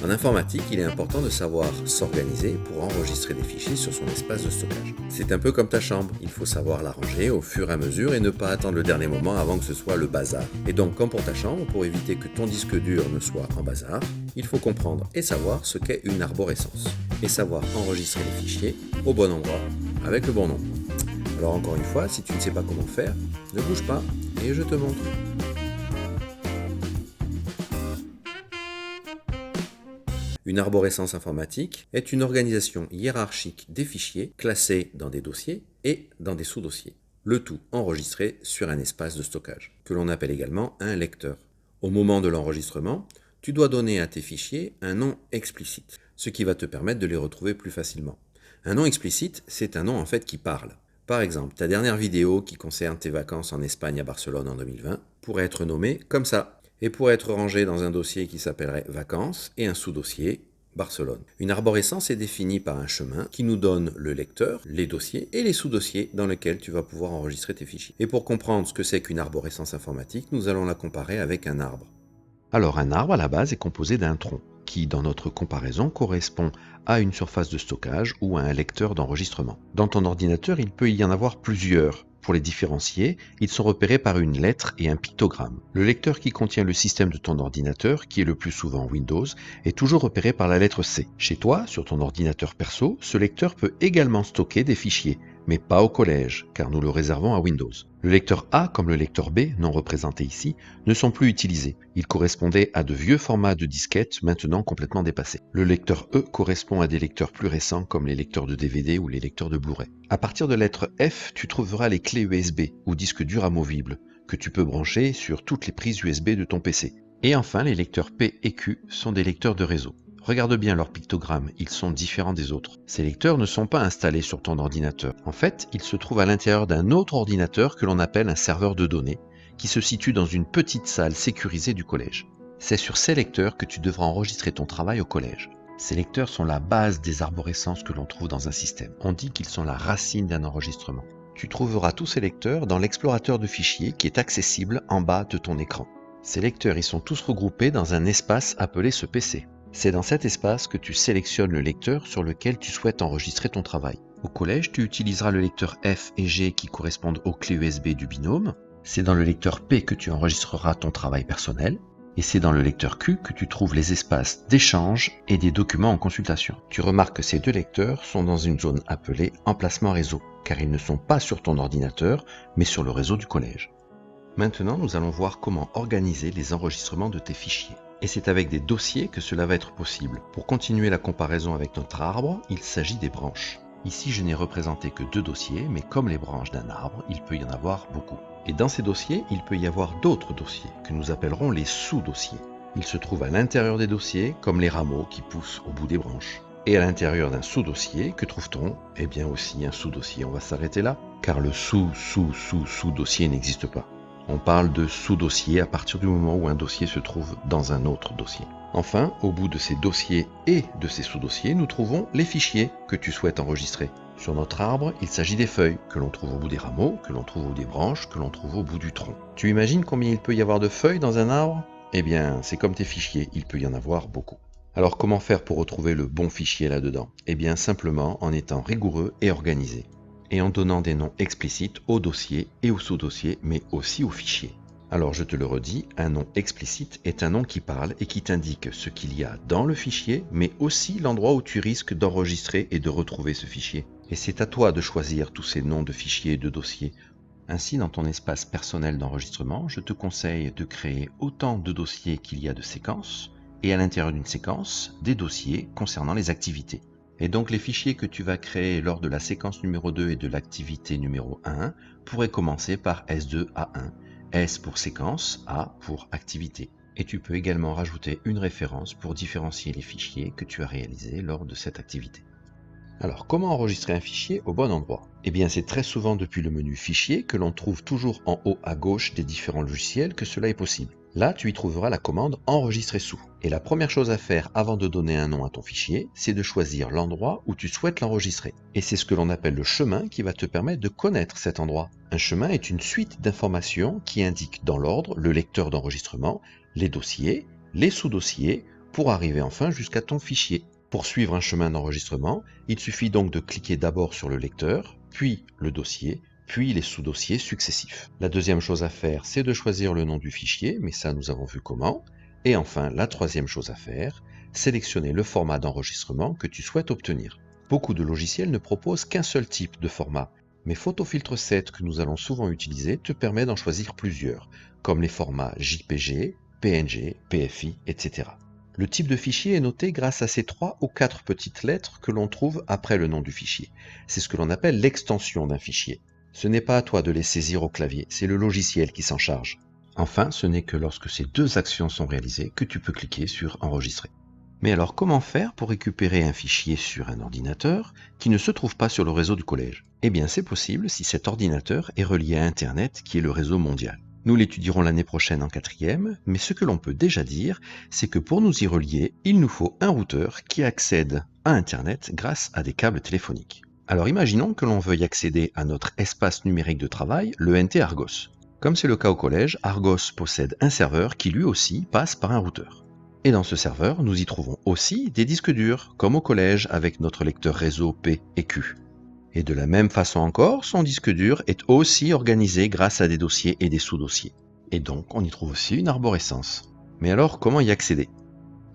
En informatique, il est important de savoir s'organiser pour enregistrer des fichiers sur son espace de stockage. C'est un peu comme ta chambre, il faut savoir la ranger au fur et à mesure et ne pas attendre le dernier moment avant que ce soit le bazar. Et donc, comme pour ta chambre, pour éviter que ton disque dur ne soit en bazar, il faut comprendre et savoir ce qu'est une arborescence et savoir enregistrer les fichiers au bon endroit avec le bon nom. Alors encore une fois, si tu ne sais pas comment faire, ne bouge pas et je te montre. Une arborescence informatique est une organisation hiérarchique des fichiers classés dans des dossiers et dans des sous-dossiers, le tout enregistré sur un espace de stockage, que l'on appelle également un lecteur. Au moment de l'enregistrement, tu dois donner à tes fichiers un nom explicite, ce qui va te permettre de les retrouver plus facilement. Un nom explicite, c'est un nom en fait qui parle. Par exemple, ta dernière vidéo qui concerne tes vacances en Espagne à Barcelone en 2020 pourrait être nommée comme ça et pourrait être rangée dans un dossier qui s'appellerait Vacances et un sous-dossier Barcelone. Une arborescence est définie par un chemin qui nous donne le lecteur, les dossiers et les sous-dossiers dans lesquels tu vas pouvoir enregistrer tes fichiers. Et pour comprendre ce que c'est qu'une arborescence informatique, nous allons la comparer avec un arbre. Alors un arbre à la base est composé d'un tronc, qui dans notre comparaison correspond à une surface de stockage ou à un lecteur d'enregistrement. Dans ton ordinateur, il peut y en avoir plusieurs. Pour les différencier, ils sont repérés par une lettre et un pictogramme. Le lecteur qui contient le système de ton ordinateur, qui est le plus souvent Windows, est toujours repéré par la lettre C. Chez toi, sur ton ordinateur perso, ce lecteur peut également stocker des fichiers, mais pas au collège, car nous le réservons à Windows. Le lecteur A, comme le lecteur B, non représenté ici, ne sont plus utilisés. Ils correspondaient à de vieux formats de disquettes maintenant complètement dépassés. Le lecteur E correspond à des lecteurs plus récents comme les lecteurs de DVD ou les lecteurs de Blu-ray. À partir de la lettre F, tu trouveras les clés USB ou disques durs amovibles que tu peux brancher sur toutes les prises USB de ton PC. Et enfin, les lecteurs P et Q sont des lecteurs de réseau. Regarde bien leurs pictogrammes, ils sont différents des autres. Ces lecteurs ne sont pas installés sur ton ordinateur. En fait, ils se trouvent à l'intérieur d'un autre ordinateur que l'on appelle un serveur de données, qui se situe dans une petite salle sécurisée du collège. C'est sur ces lecteurs que tu devras enregistrer ton travail au collège. Ces lecteurs sont la base des arborescences que l'on trouve dans un système. On dit qu'ils sont la racine d'un enregistrement. Tu trouveras tous ces lecteurs dans l'explorateur de fichiers qui est accessible en bas de ton écran. Ces lecteurs y sont tous regroupés dans un espace appelé ce PC. C'est dans cet espace que tu sélectionnes le lecteur sur lequel tu souhaites enregistrer ton travail. Au collège, tu utiliseras le lecteur F et G qui correspondent aux clés USB du binôme. C'est dans le lecteur P que tu enregistreras ton travail personnel. Et c'est dans le lecteur Q que tu trouves les espaces d'échange et des documents en consultation. Tu remarques que ces deux lecteurs sont dans une zone appelée emplacement réseau, car ils ne sont pas sur ton ordinateur, mais sur le réseau du collège. Maintenant, nous allons voir comment organiser les enregistrements de tes fichiers. Et c'est avec des dossiers que cela va être possible. Pour continuer la comparaison avec notre arbre, il s'agit des branches. Ici, je n'ai représenté que 2 dossiers, mais comme les branches d'un arbre, il peut y en avoir beaucoup. Et dans ces dossiers, il peut y avoir d'autres dossiers, que nous appellerons les sous-dossiers. Ils se trouvent à l'intérieur des dossiers, comme les rameaux qui poussent au bout des branches. Et à l'intérieur d'un sous-dossier, que trouve-t-on? Eh bien aussi un sous-dossier. On va s'arrêter là, car le sous-dossier n'existe pas. On parle de sous-dossier à partir du moment où un dossier se trouve dans un autre dossier. Enfin, au bout de ces dossiers et de ces sous-dossiers, nous trouvons les fichiers que tu souhaites enregistrer. Sur notre arbre, il s'agit des feuilles que l'on trouve au bout des rameaux, que l'on trouve au bout des branches, que l'on trouve au bout du tronc. Tu imagines combien il peut y avoir de feuilles dans un arbre? Eh bien, c'est comme tes fichiers, il peut y en avoir beaucoup. Alors comment faire pour retrouver le bon fichier là-dedans? Eh bien simplement en étant rigoureux et organisé. Et en donnant des noms explicites aux dossiers et aux sous-dossiers, mais aussi aux fichiers. Alors je te le redis, un nom explicite est un nom qui parle et qui t'indique ce qu'il y a dans le fichier, mais aussi l'endroit où tu risques d'enregistrer et de retrouver ce fichier. Et c'est à toi de choisir tous ces noms de fichiers et de dossiers. Ainsi, dans ton espace personnel d'enregistrement, je te conseille de créer autant de dossiers qu'il y a de séquences, et à l'intérieur d'une séquence, des dossiers concernant les activités. Et donc les fichiers que tu vas créer lors de la séquence numéro 2 et de l'activité numéro 1 pourraient commencer par S2A1, S pour séquence, A pour activité. Et tu peux également rajouter une référence pour différencier les fichiers que tu as réalisés lors de cette activité. Alors comment enregistrer un fichier au bon endroit? Eh bien c'est très souvent depuis le menu Fichier que l'on trouve toujours en haut à gauche des différents logiciels que cela est possible. Là, tu y trouveras la commande Enregistrer sous. Et la première chose à faire avant de donner un nom à ton fichier, c'est de choisir l'endroit où tu souhaites l'enregistrer. Et c'est ce que l'on appelle le chemin qui va te permettre de connaître cet endroit. Un chemin est une suite d'informations qui indique dans l'ordre le lecteur d'enregistrement, les dossiers, les sous-dossiers pour arriver enfin jusqu'à ton fichier. Pour suivre un chemin d'enregistrement, il suffit donc de cliquer d'abord sur le lecteur, puis le dossier, puis les sous-dossiers successifs. La deuxième chose à faire, c'est de choisir le nom du fichier, mais ça nous avons vu comment. Et enfin, la troisième chose à faire, sélectionner le format d'enregistrement que tu souhaites obtenir. Beaucoup de logiciels ne proposent qu'un seul type de format, mais PhotoFiltre 7 que nous allons souvent utiliser te permet d'en choisir plusieurs, comme les formats JPG, PNG, PFI, etc. Le type de fichier est noté grâce à ces 3 ou 4 petites lettres que l'on trouve après le nom du fichier. C'est ce que l'on appelle l'extension d'un fichier. Ce n'est pas à toi de les saisir au clavier, c'est le logiciel qui s'en charge. Enfin, ce n'est que lorsque ces 2 actions sont réalisées que tu peux cliquer sur Enregistrer. Mais alors comment faire pour récupérer un fichier sur un ordinateur qui ne se trouve pas sur le réseau du collège? Eh bien c'est possible si cet ordinateur est relié à Internet qui est le réseau mondial. Nous l'étudierons l'année prochaine en 4e, mais ce que l'on peut déjà dire, c'est que pour nous y relier, il nous faut un routeur qui accède à Internet grâce à des câbles téléphoniques. Alors imaginons que l'on veuille accéder à notre espace numérique de travail, le NT Argos. Comme c'est le cas au collège, Argos possède un serveur qui lui aussi passe par un routeur. Et dans ce serveur, nous y trouvons aussi des disques durs, comme au collège avec notre lecteur réseau P et Q. Et de la même façon encore, son disque dur est aussi organisé grâce à des dossiers et des sous-dossiers. Et donc, on y trouve aussi une arborescence. Mais alors, comment y accéder?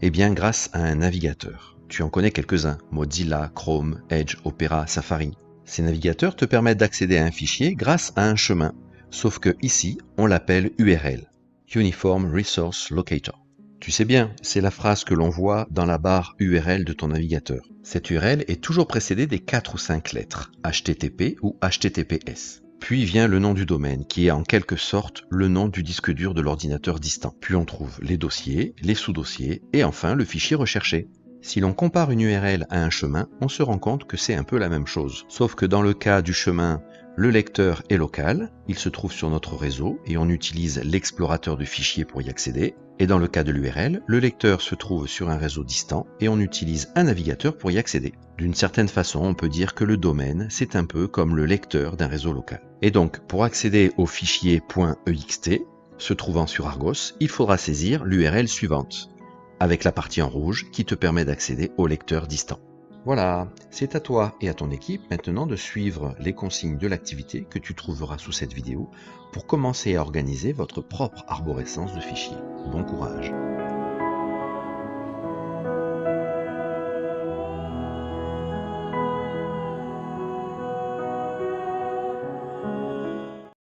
Eh bien, grâce à un navigateur. Tu en connais quelques-uns, Mozilla, Chrome, Edge, Opera, Safari. Ces navigateurs te permettent d'accéder à un fichier grâce à un chemin, sauf que ici, on l'appelle URL, Uniform Resource Locator. Tu sais bien, c'est la phrase que l'on voit dans la barre URL de ton navigateur. Cette URL est toujours précédée des 4 ou 5 lettres, HTTP ou HTTPS. Puis vient le nom du domaine, qui est en quelque sorte le nom du disque dur de l'ordinateur distant. Puis on trouve les dossiers, les sous-dossiers et enfin le fichier recherché. Si l'on compare une URL à un chemin, on se rend compte que c'est un peu la même chose. Sauf que dans le cas du chemin, le lecteur est local, il se trouve sur notre réseau et on utilise l'explorateur de fichiers pour y accéder. Et dans le cas de l'URL, le lecteur se trouve sur un réseau distant et on utilise un navigateur pour y accéder. D'une certaine façon, on peut dire que le domaine, c'est un peu comme le lecteur d'un réseau local. Et donc, pour accéder au fichier .ext, se trouvant sur Argos, il faudra saisir l'URL suivante, avec la partie en rouge qui te permet d'accéder au lecteur distant. Voilà, c'est à toi et à ton équipe maintenant de suivre les consignes de l'activité que tu trouveras sous cette vidéo pour commencer à organiser votre propre arborescence de fichiers. Bon courage!